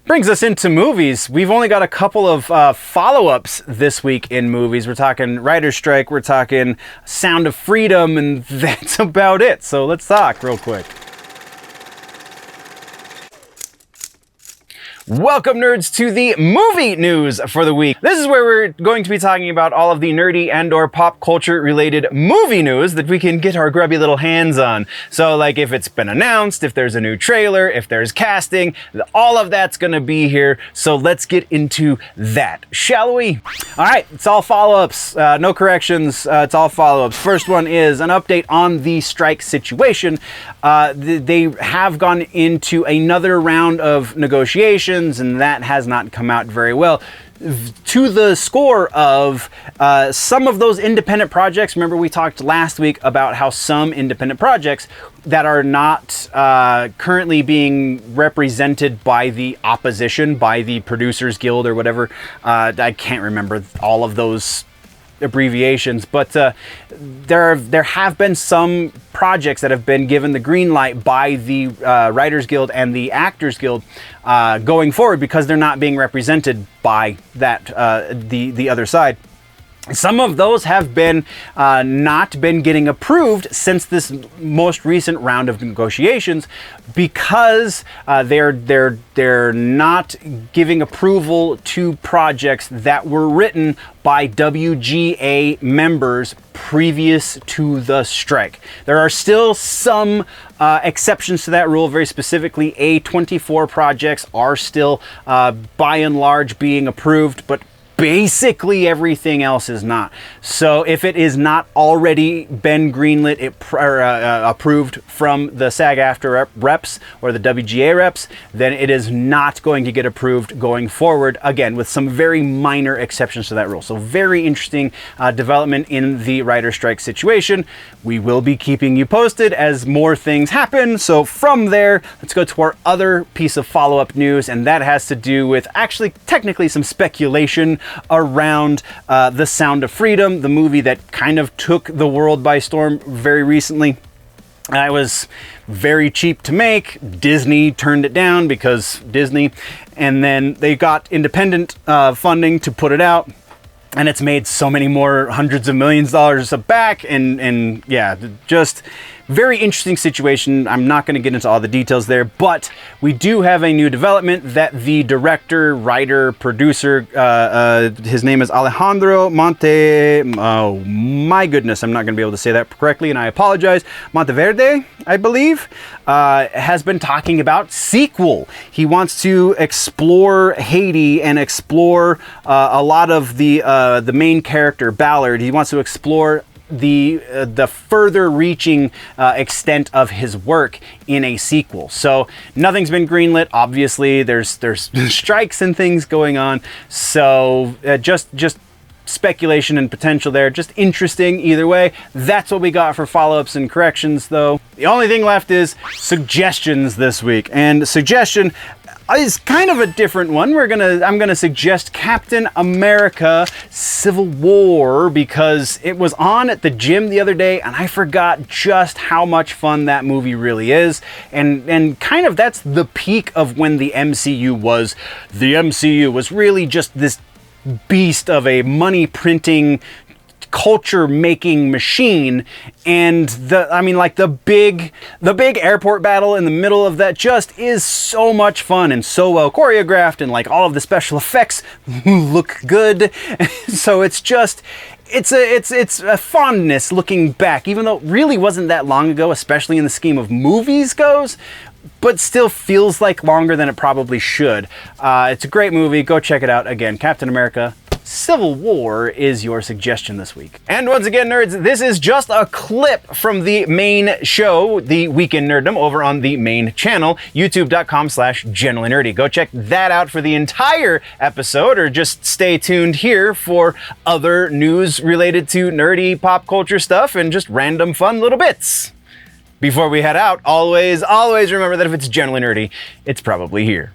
Brings us into movies. We've only got a couple of follow-ups this week in movies. We're talking writer's strike, we're talking Sound of Freedom, and that's about it. So let's talk real quick. Welcome, nerds, to the movie news for the week. This is where we're going to be talking about all of the nerdy and or pop culture related movie news that we can get our grubby little hands on. So like if it's been announced, if there's a new trailer, if there's casting, all of that's gonna be here. So let's get into that, shall we? All right, it's all follow-ups, no corrections, it's all follow-ups. First one is an update on the strike situation. They have gone into another round of negotiations, and that has not come out very well, to the score of some of those independent projects. Remember, we talked last week about how some independent projects that are not currently being represented by the opposition, by the Producers Guild or whatever, I can't remember all of those abbreviations, but there have been some projects that have been given the green light by the Writers Guild and the Actors Guild going forward because they're not being represented by that the other side. Some of those have been not been getting approved since this most recent round of negotiations because they're not giving approval to projects that were written by WGA members previous to the strike. There are still some exceptions to that rule. Very specifically, A24 projects are still by and large being approved, but basically everything else is not. So if it is not already been greenlit, approved from the SAG-AFTRA reps or the WGA reps, then it is not going to get approved going forward, again, with some very minor exceptions to that rule. So very interesting development in the writer strike situation. We will be keeping you posted as more things happen. So from there, let's go to our other piece of follow-up news, and that has to do with actually technically some speculation around The Sound of Freedom, the movie that kind of took the world by storm very recently. It was very cheap to make. Disney turned it down because Disney, and then they got independent funding to put it out. And it's made so many more hundreds of millions of dollars back, and yeah, just very interesting situation. I'm not going to get into all the details there, but we do have a new development that the director, writer, producer, his name is Alejandro oh my goodness, I'm not going to be able to say that correctly, and I apologize, Monteverde, I believe, has been talking about sequel. He wants to explore Haiti and explore a lot of the main character, Ballard. He wants to explore the further reaching extent of his work in a sequel. So nothing's been greenlit. Obviously, there's strikes and things going on. So just speculation and potential there. Just interesting either way. That's what we got for follow-ups and corrections, though. The only thing left is suggestions this week, and suggestion is kind of a different one. I'm gonna suggest Captain America Civil War because it was on at the gym the other day and I forgot just how much fun that movie really is. And kind of that's the peak of when the MCU was. The MCU was really just this beast of a money printing, culture making machine, and the big airport battle in the middle of that just is so much fun and so well choreographed, and like all of the special effects look good. So it's a fondness looking back, even though it really wasn't that long ago, especially in the scheme of movies goes, but still feels like longer than it probably should. It's a great movie. Go check it out. Again, Captain America Civil War is your suggestion this week. And once again, nerds, this is just a clip from the main show, the Weekend Nerddom, over on the main channel, youtube.com/generally nerdy. Go check that out for the entire episode, or just stay tuned here for other news related to nerdy pop culture stuff and just random fun little bits. Before we head out, always remember that if it's generally nerdy, it's probably here.